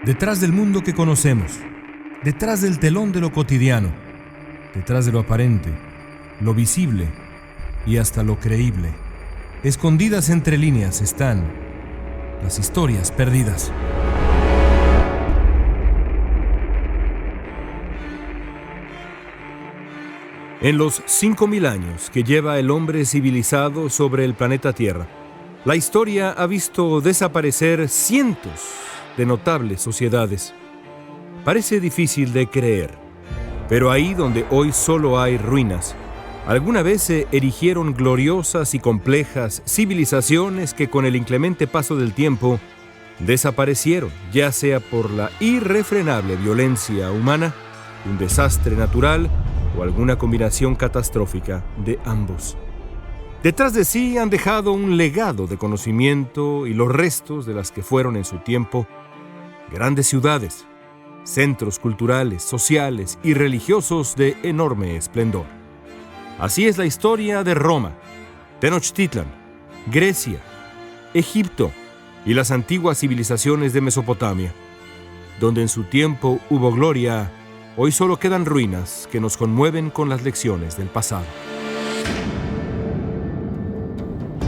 Detrás del mundo que conocemos, detrás del telón de lo cotidiano, detrás de lo aparente, lo visible y hasta lo creíble, escondidas entre líneas están las historias perdidas. En los 5.000 años que lleva el hombre civilizado sobre el planeta Tierra, la historia ha visto desaparecer cientos de notables sociedades. Parece difícil de creer, pero ahí donde hoy solo hay ruinas, alguna vez se erigieron gloriosas y complejas civilizaciones que con el inclemente paso del tiempo desaparecieron, ya sea por la irrefrenable violencia humana, un desastre natural o alguna combinación catastrófica de ambos. Detrás de sí han dejado un legado de conocimiento y los restos de las que fueron en su tiempo grandes ciudades, centros culturales, sociales y religiosos de enorme esplendor. Así es la historia de Roma, Tenochtitlan, Grecia, Egipto y las antiguas civilizaciones de Mesopotamia. Donde en su tiempo hubo gloria, hoy solo quedan ruinas que nos conmueven con las lecciones del pasado.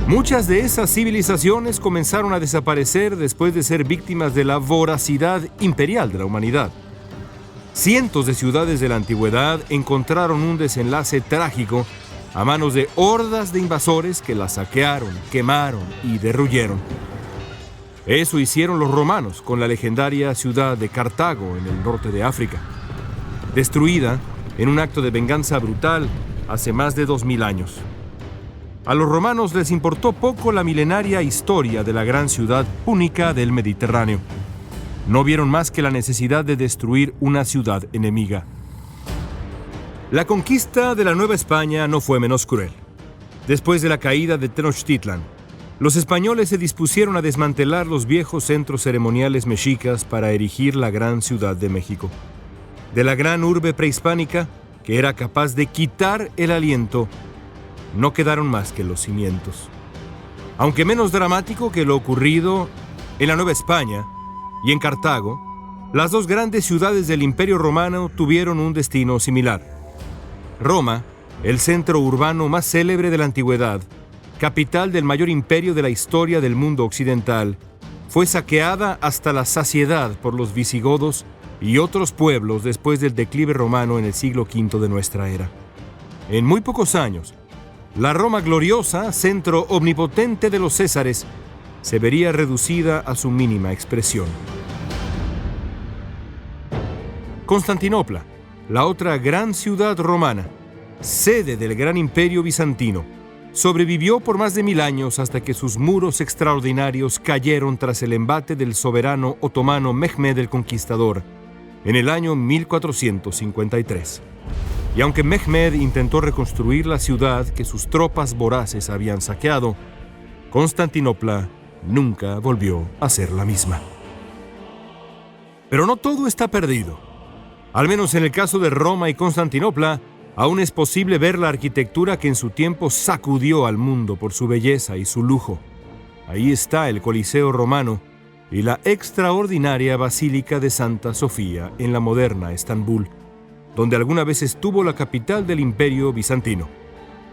Muchas de esas civilizaciones comenzaron a desaparecer después de ser víctimas de la voracidad imperial de la humanidad. Cientos de ciudades de la antigüedad encontraron un desenlace trágico a manos de hordas de invasores que las saquearon, quemaron y derruyeron. Eso hicieron los romanos con la legendaria ciudad de Cartago en el norte de África, destruida en un acto de venganza brutal hace más de 2000 años. A los romanos les importó poco la milenaria historia de la gran ciudad púnica del Mediterráneo. No vieron más que la necesidad de destruir una ciudad enemiga. La conquista de la Nueva España no fue menos cruel. Después de la caída de Tenochtitlan, los españoles se dispusieron a desmantelar los viejos centros ceremoniales mexicas para erigir la gran Ciudad de México. De la gran urbe prehispánica, que era capaz de quitar el aliento, no quedaron más que los cimientos. Aunque menos dramático que lo ocurrido en la Nueva España y en Cartago, las dos grandes ciudades del Imperio Romano tuvieron un destino similar. Roma, el centro urbano más célebre de la antigüedad, capital del mayor imperio de la historia del mundo occidental, fue saqueada hasta la saciedad por los visigodos y otros pueblos después del declive romano en el siglo V de nuestra era. En muy pocos años, la Roma gloriosa, centro omnipotente de los Césares, se vería reducida a su mínima expresión. Constantinopla, la otra gran ciudad romana, sede del gran imperio bizantino, sobrevivió por más de 1000 años hasta que sus muros extraordinarios cayeron tras el embate del soberano otomano Mehmed el Conquistador en el año 1453. Y aunque Mehmed intentó reconstruir la ciudad que sus tropas voraces habían saqueado, Constantinopla nunca volvió a ser la misma. Pero no todo está perdido. Al menos en el caso de Roma y Constantinopla, aún es posible ver la arquitectura que en su tiempo sacudió al mundo por su belleza y su lujo. Ahí está el Coliseo romano y la extraordinaria Basílica de Santa Sofía en la moderna Estambul, donde alguna vez estuvo la capital del Imperio bizantino.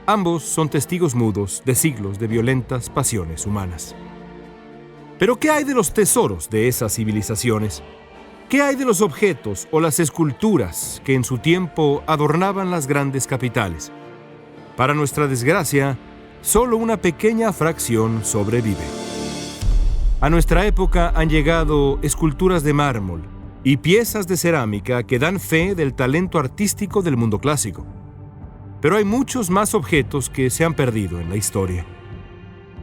Ambos son testigos mudos de siglos de violentas pasiones humanas. Pero ¿qué hay de los tesoros de esas civilizaciones? ¿Qué hay de los objetos o las esculturas que en su tiempo adornaban las grandes capitales? Para nuestra desgracia, solo una pequeña fracción sobrevive. A nuestra época han llegado esculturas de mármol y piezas de cerámica que dan fe del talento artístico del mundo clásico. Pero hay muchos más objetos que se han perdido en la historia.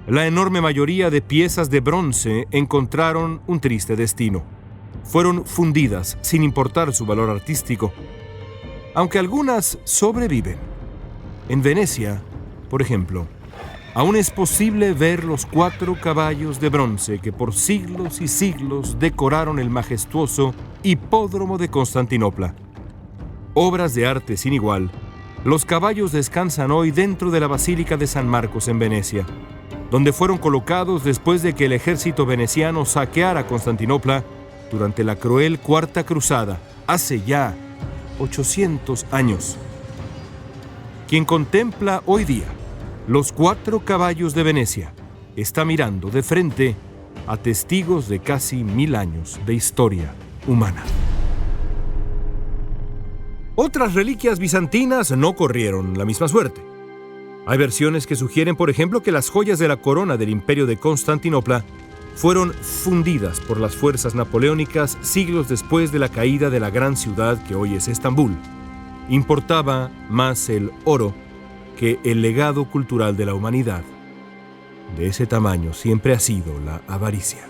La enorme mayoría de piezas de bronce encontraron un triste destino. Fueron fundidas sin importar su valor artístico, aunque algunas sobreviven. En Venecia, por ejemplo, aún es posible ver los 4 caballos de bronce que por siglos y siglos decoraron el majestuoso hipódromo de Constantinopla. Obras de arte sin igual, los caballos descansan hoy dentro de la Basílica de San Marcos en Venecia, donde fueron colocados después de que el ejército veneciano saqueara Constantinopla durante la cruel Cuarta Cruzada, hace ya 800 años. Quien contempla hoy día los 4 caballos de Venecia está mirando de frente a testigos de casi 1000 años de historia humana. Otras reliquias bizantinas no corrieron la misma suerte. Hay versiones que sugieren, por ejemplo, que las joyas de la corona del Imperio de Constantinopla fueron fundidas por las fuerzas napoleónicas siglos después de la caída de la gran ciudad que hoy es Estambul. Importaba más el oro que el legado cultural de la humanidad. De ese tamaño siempre ha sido la avaricia.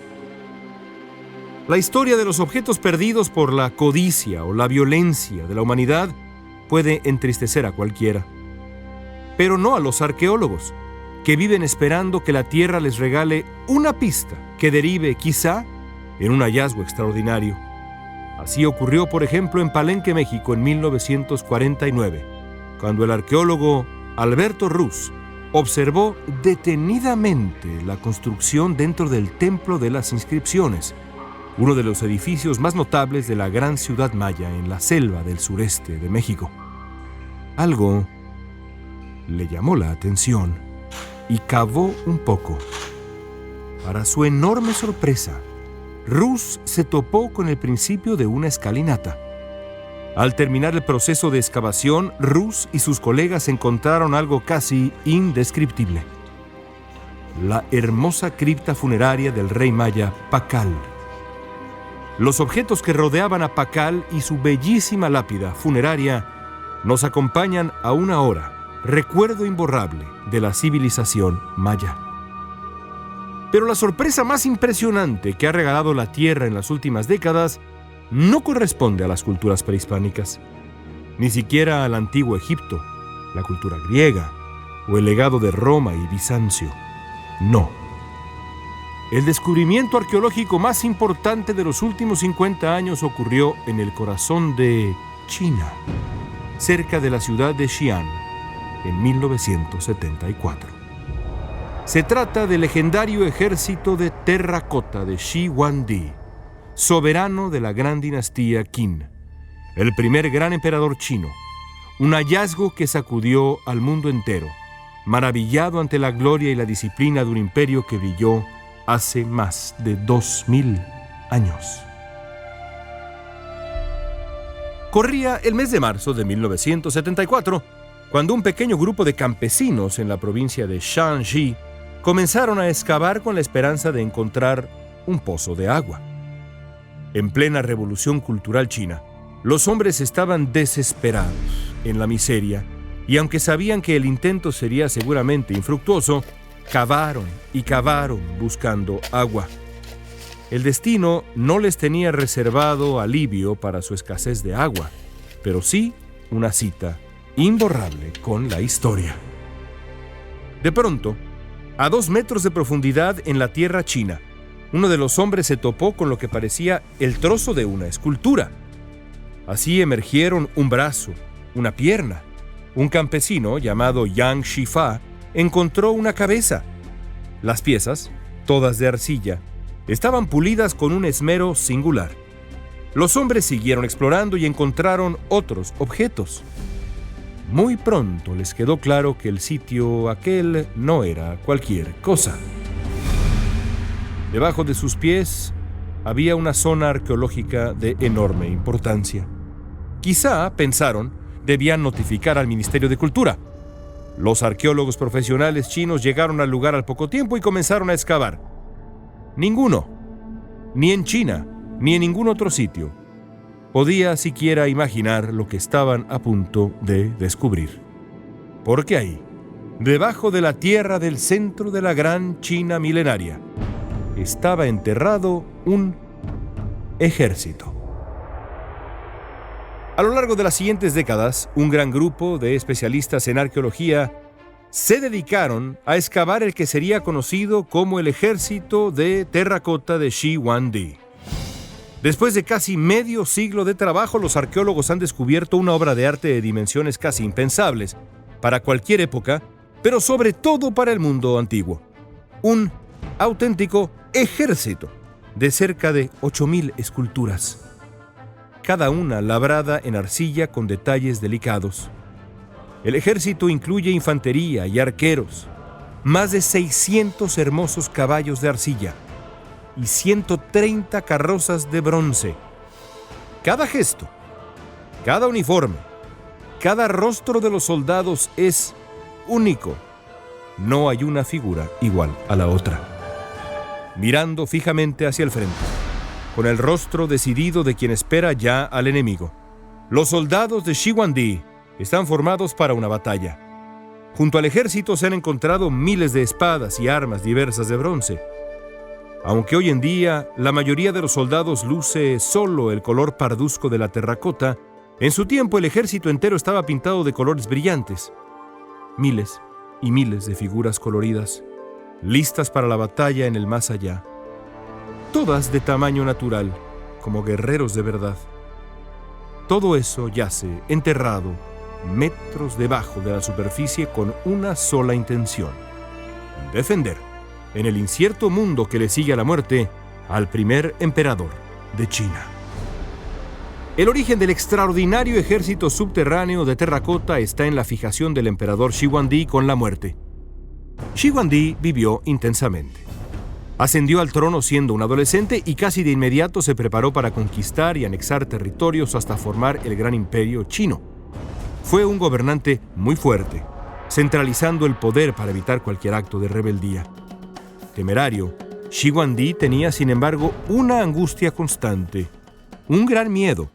La historia de los objetos perdidos por la codicia o la violencia de la humanidad puede entristecer a cualquiera, pero no a los arqueólogos, que viven esperando que la tierra les regale una pista que derive, quizá, en un hallazgo extraordinario. Así ocurrió, por ejemplo, en Palenque, México, en 1949, cuando el arqueólogo Alberto Ruz observó detenidamente la construcción dentro del Templo de las Inscripciones, uno de los edificios más notables de la gran ciudad maya en la selva del sureste de México. Algo le llamó la atención y cavó un poco. Para su enorme sorpresa, Ruz se topó con el principio de una escalinata. Al terminar el proceso de excavación, Ruz y sus colegas encontraron algo casi indescriptible: la hermosa cripta funeraria del rey maya Pacal. Los objetos que rodeaban a Pacal y su bellísima lápida funeraria nos acompañan aún ahora, recuerdo imborrable de la civilización maya. Pero la sorpresa más impresionante que ha regalado la Tierra en las últimas décadas no corresponde a las culturas prehispánicas, ni siquiera al antiguo Egipto, la cultura griega o el legado de Roma y Bizancio. No. El descubrimiento arqueológico más importante de los últimos 50 años ocurrió en el corazón de China, cerca de la ciudad de Xi'an, en 1974. Se trata del legendario ejército de terracota de Shi Huangdi, soberano de la gran dinastía Qin, el primer gran emperador chino, un hallazgo que sacudió al mundo entero, maravillado ante la gloria y la disciplina de un imperio que brilló hace más de 2000 años. Corría el mes de marzo de 1974, cuando un pequeño grupo de campesinos en la provincia de Shanxi comenzaron a excavar con la esperanza de encontrar un pozo de agua. En plena revolución cultural china, los hombres estaban desesperados en la miseria y, aunque sabían que el intento sería seguramente infructuoso, cavaron y cavaron buscando agua. El destino no les tenía reservado alivio para su escasez de agua, pero sí una cita imborrable con la historia. De pronto, a 2 metros de profundidad en la tierra china, uno de los hombres se topó con lo que parecía el trozo de una escultura. Así emergieron un brazo, una pierna. Un campesino llamado Yang Shifa encontró una cabeza. Las piezas, todas de arcilla, estaban pulidas con un esmero singular. Los hombres siguieron explorando y encontraron otros objetos. Muy pronto les quedó claro que el sitio aquel no era cualquier cosa. Debajo de sus pies había una zona arqueológica de enorme importancia. Quizá, pensaron, debían notificar al Ministerio de Cultura. Los arqueólogos profesionales chinos llegaron al lugar al poco tiempo y comenzaron a excavar. Ninguno, ni en China, ni en ningún otro sitio, podía siquiera imaginar lo que estaban a punto de descubrir. Porque ahí, debajo de la tierra del centro de la gran China milenaria, estaba enterrado un ejército. A lo largo de las siguientes décadas, un gran grupo de especialistas en arqueología se dedicaron a excavar el que sería conocido como el ejército de terracota de Shi Huangdi. Después de casi medio siglo de trabajo, los arqueólogos han descubierto una obra de arte de dimensiones casi impensables para cualquier época, pero sobre todo para el mundo antiguo. Un auténtico ejército de cerca de 8,000 esculturas, cada una labrada en arcilla con detalles delicados. El ejército incluye infantería y arqueros, más de 600 hermosos caballos de arcilla y 130 carrozas de bronce. Cada gesto, cada uniforme, cada rostro de los soldados es único. No hay una figura igual a la otra. Mirando fijamente hacia el frente, con el rostro decidido de quien espera ya al enemigo, los soldados de Shigwandi están formados para una batalla. Junto al ejército se han encontrado miles de espadas y armas diversas de bronce. Aunque hoy en día la mayoría de los soldados luce solo el color parduzco de la terracota, en su tiempo el ejército entero estaba pintado de colores brillantes. Miles y miles de figuras coloridas, listas para la batalla en el más allá. Todas de tamaño natural, como guerreros de verdad. Todo eso yace enterrado metros debajo de la superficie con una sola intención: defender, en el incierto mundo que le sigue a la muerte, al primer emperador de China. El origen del extraordinario ejército subterráneo de terracota está en la fijación del emperador Shigwandi con la muerte. Shigwandi vivió intensamente. Ascendió al trono siendo un adolescente y casi de inmediato se preparó para conquistar y anexar territorios hasta formar el gran imperio chino. Fue un gobernante muy fuerte, centralizando el poder para evitar cualquier acto de rebeldía. Temerario, Shigwandi tenía, sin embargo, una angustia constante, un gran miedo.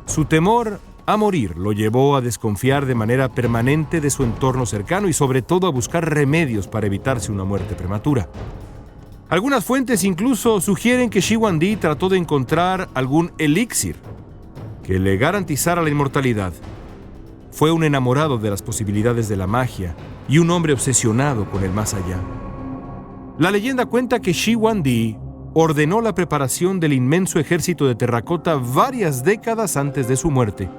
Su temor a morir lo llevó a desconfiar de manera permanente de su entorno cercano y sobre todo a buscar remedios para evitarse una muerte prematura. Algunas fuentes incluso sugieren que Shigwandi trató de encontrar algún elixir que le garantizara la inmortalidad. Fue un enamorado de las posibilidades de la magia y un hombre obsesionado con el más allá. La leyenda cuenta que Shigwandi ordenó la preparación del inmenso ejército de terracota varias décadas antes de su muerte.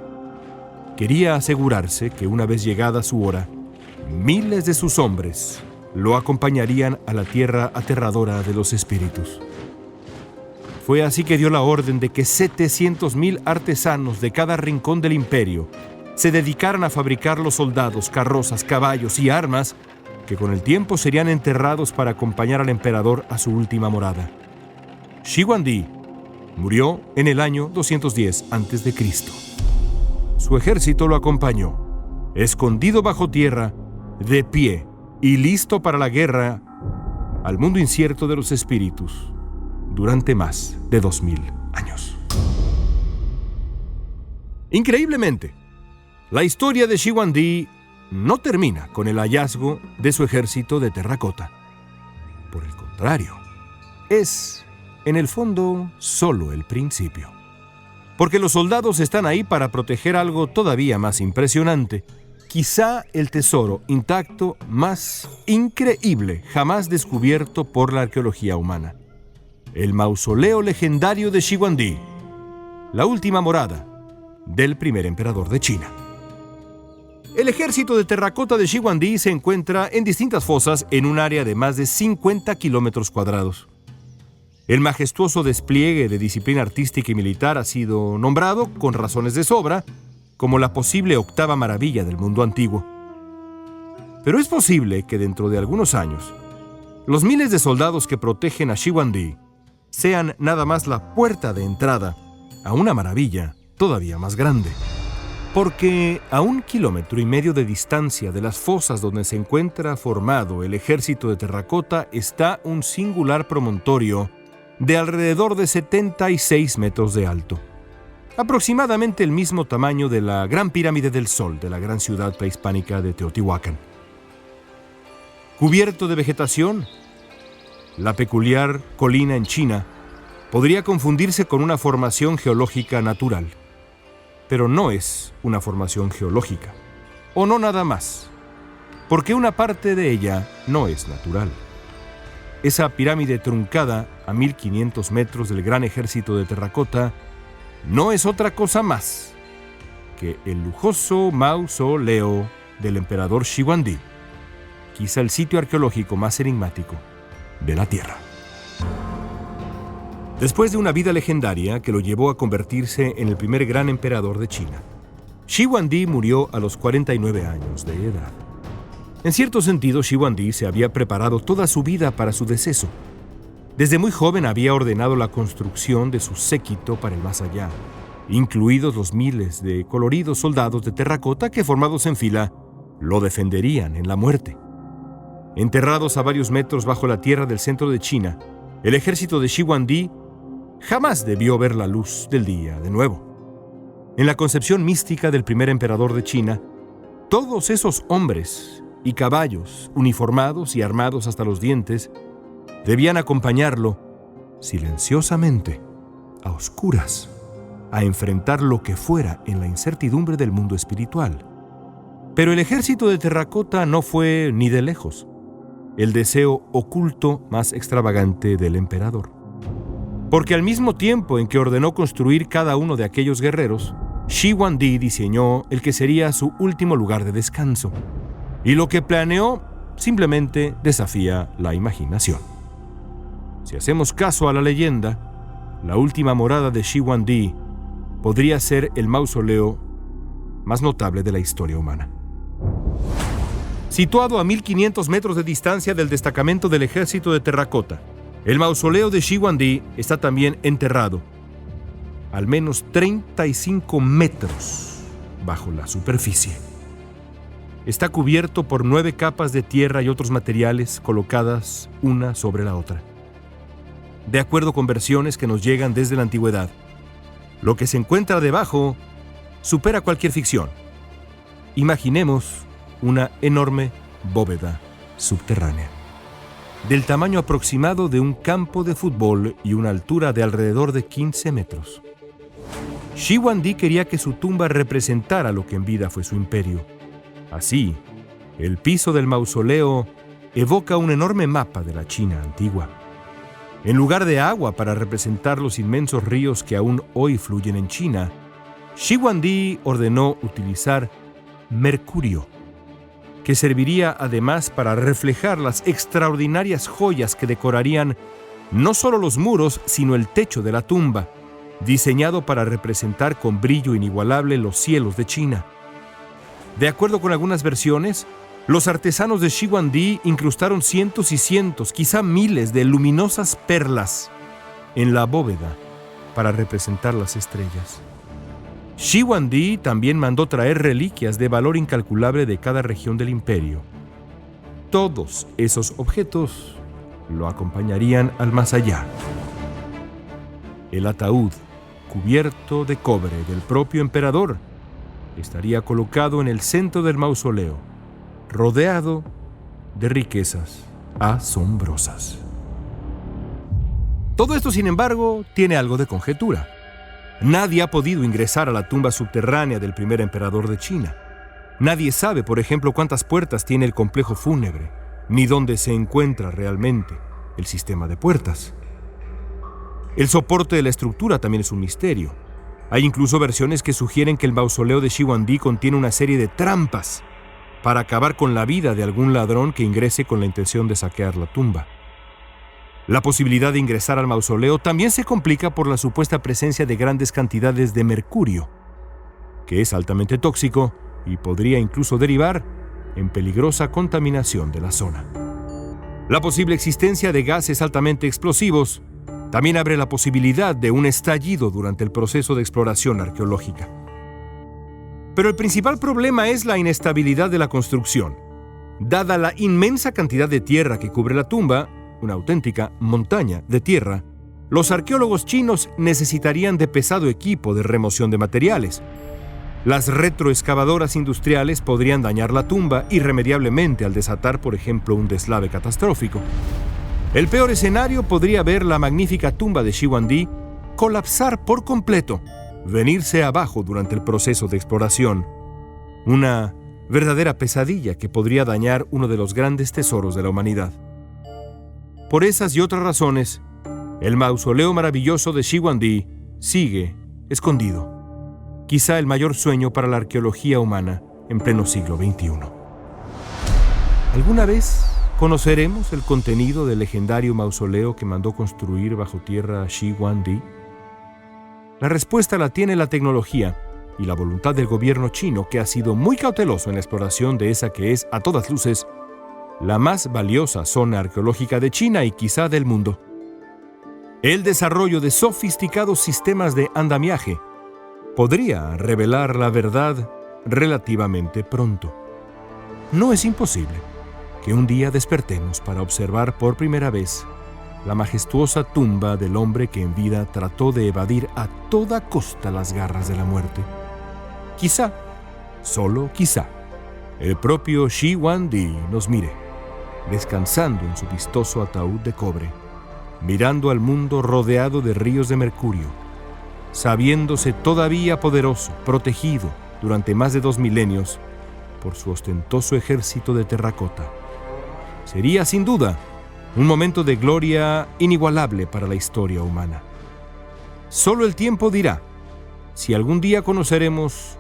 Quería asegurarse que una vez llegada su hora, miles de sus hombres lo acompañarían a la tierra aterradora de los espíritus. Fue así que dio la orden de que 700,000 artesanos de cada rincón del imperio se dedicaran a fabricar los soldados, carrozas, caballos y armas que con el tiempo serían enterrados para acompañar al emperador a su última morada. Shigwandi murió en el año 210 a.C. Su ejército lo acompañó, escondido bajo tierra, de pie y listo para la guerra al mundo incierto de los espíritus durante más de 2000 años. Increíblemente, la historia de Shigwandi no termina con el hallazgo de su ejército de terracota. Por el contrario, es, en el fondo, solo el principio. Porque los soldados están ahí para proteger algo todavía más impresionante, quizá el tesoro intacto más increíble jamás descubierto por la arqueología humana: el mausoleo legendario de Shigwandi, la última morada del primer emperador de China. El ejército de terracota de Shigwandi se encuentra en distintas fosas en un área de más de 50 kilómetros cuadrados. El majestuoso despliegue de disciplina artística y militar ha sido nombrado, con razones de sobra, como la posible octava maravilla del mundo antiguo. Pero es posible que dentro de algunos años, los miles de soldados que protegen a Shigwandi sean nada más la puerta de entrada a una maravilla todavía más grande. Porque a 1,5 kilómetros de distancia de las fosas donde se encuentra formado el ejército de terracota está un singular promontorio de alrededor de 76 metros de alto, aproximadamente el mismo tamaño de la Gran Pirámide del Sol de la gran ciudad prehispánica de Teotihuacán. Cubierto de vegetación, la peculiar colina en China podría confundirse con una formación geológica natural, pero no es una formación geológica, o no nada más, porque una parte de ella no es natural. Esa pirámide truncada a 1500 metros del gran ejército de terracota no es otra cosa más que el lujoso mausoleo del emperador Shigwandi, quizá el sitio arqueológico más enigmático de la Tierra. Después de una vida legendaria que lo llevó a convertirse en el primer gran emperador de China, Shi Huangdi murió a los 49 años de edad. En cierto sentido, Shi Huangdi se había preparado toda su vida para su deceso. Desde muy joven había ordenado la construcción de su séquito para el más allá, incluidos los miles de coloridos soldados de terracota que, formados en fila, lo defenderían en la muerte. Enterrados a varios metros bajo la tierra del centro de China, el ejército de Shi Huangdi jamás debió ver la luz del día de nuevo. En la concepción mística del primer emperador de China, todos esos hombres y caballos, uniformados y armados hasta los dientes, debían acompañarlo silenciosamente, a oscuras, a enfrentar lo que fuera en la incertidumbre del mundo espiritual. Pero el ejército de terracota no fue ni de lejos el deseo oculto más extravagante del emperador. Porque al mismo tiempo en que ordenó construir cada uno de aquellos guerreros, Shi Huangdi diseñó el que sería su último lugar de descanso. Y lo que planeó simplemente desafía la imaginación. Si hacemos caso a la leyenda, la última morada de Shi Huangdi podría ser el mausoleo más notable de la historia humana. Situado a 1500 metros de distancia del destacamento del ejército de terracota, el mausoleo de Shi Huangdi está también enterrado al menos 35 metros bajo la superficie. Está cubierto por 9 capas de tierra y otros materiales colocadas una sobre la otra. De acuerdo con versiones que nos llegan desde la antigüedad, lo que se encuentra debajo supera cualquier ficción. Imaginemos una enorme bóveda subterránea, del tamaño aproximado de un campo de fútbol y una altura de alrededor de 15 metros. Shi Huangdi quería que su tumba representara lo que en vida fue su imperio. Así, el piso del mausoleo evoca un enorme mapa de la China antigua. En lugar de agua para representar los inmensos ríos que aún hoy fluyen en China, Shi Huangdi ordenó utilizar mercurio, que serviría además para reflejar las extraordinarias joyas que decorarían no solo los muros, sino el techo de la tumba, diseñado para representar con brillo inigualable los cielos de China. De acuerdo con algunas versiones, los artesanos de Shi Huangdi incrustaron cientos y cientos, quizá miles de luminosas perlas en la bóveda para representar las estrellas. Shi Huangdi también mandó traer reliquias de valor incalculable de cada región del imperio. Todos esos objetos lo acompañarían al más allá. El ataúd, cubierto de cobre del propio emperador, estaría colocado en el centro del mausoleo, rodeado de riquezas asombrosas. Todo esto, sin embargo, tiene algo de conjetura. Nadie ha podido ingresar a la tumba subterránea del primer emperador de China. Nadie sabe, por ejemplo, cuántas puertas tiene el complejo fúnebre, ni dónde se encuentra realmente el sistema de puertas. El soporte de la estructura también es un misterio. Hay incluso versiones que sugieren que el mausoleo de Shi Huangdi contiene una serie de trampas para acabar con la vida de algún ladrón que ingrese con la intención de saquear la tumba. La posibilidad de ingresar al mausoleo también se complica por la supuesta presencia de grandes cantidades de mercurio, que es altamente tóxico y podría incluso derivar en peligrosa contaminación de la zona. La posible existencia de gases altamente explosivos también abre la posibilidad de un estallido durante el proceso de exploración arqueológica. Pero el principal problema es la inestabilidad de la construcción. Dada la inmensa cantidad de tierra que cubre la tumba, una auténtica montaña de tierra, los arqueólogos chinos necesitarían de pesado equipo de remoción de materiales. Las retroexcavadoras industriales podrían dañar la tumba irremediablemente al desatar, por ejemplo, un deslave catastrófico. El peor escenario podría ver la magnífica tumba de Shi Huangdi colapsar por completo, venirse abajo durante el proceso de exploración. Una verdadera pesadilla que podría dañar uno de los grandes tesoros de la humanidad. Por esas y otras razones, el mausoleo maravilloso de Shi Huangdi sigue escondido. Quizá el mayor sueño para la arqueología humana en pleno siglo XXI. ¿Alguna vez ¿Conoceremos el contenido del legendario mausoleo que mandó construir bajo tierra Shi Huangdi? La respuesta la tiene la tecnología y la voluntad del gobierno chino, que ha sido muy cauteloso en la exploración de esa que es, a todas luces, la más valiosa zona arqueológica de China y quizá del mundo. El desarrollo de sofisticados sistemas de andamiaje podría revelar la verdad relativamente pronto. No es imposible que un día despertemos para observar por primera vez la majestuosa tumba del hombre que en vida trató de evadir a toda costa las garras de la muerte. Quizá, solo quizá, el propio Shi Huangdi nos mire, descansando en su vistoso ataúd de cobre, mirando al mundo rodeado de ríos de mercurio, sabiéndose todavía poderoso, protegido durante más de 2 milenios por su ostentoso ejército de terracota. Sería, sin duda, un momento de gloria inigualable para la historia humana. Solo el tiempo dirá si algún día conoceremos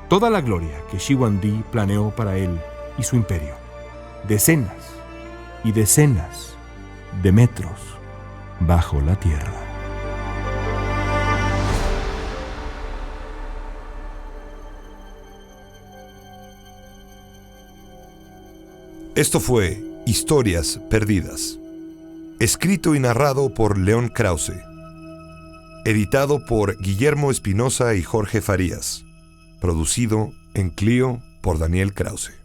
toda la gloria que Shi Huangdi planeó para él y su imperio. Decenas y decenas de metros bajo la tierra. Esto fue Historias Perdidas, escrito y narrado por León Krause, editado por Guillermo Espinosa y Jorge Farías, producido en Clio por Daniel Krause.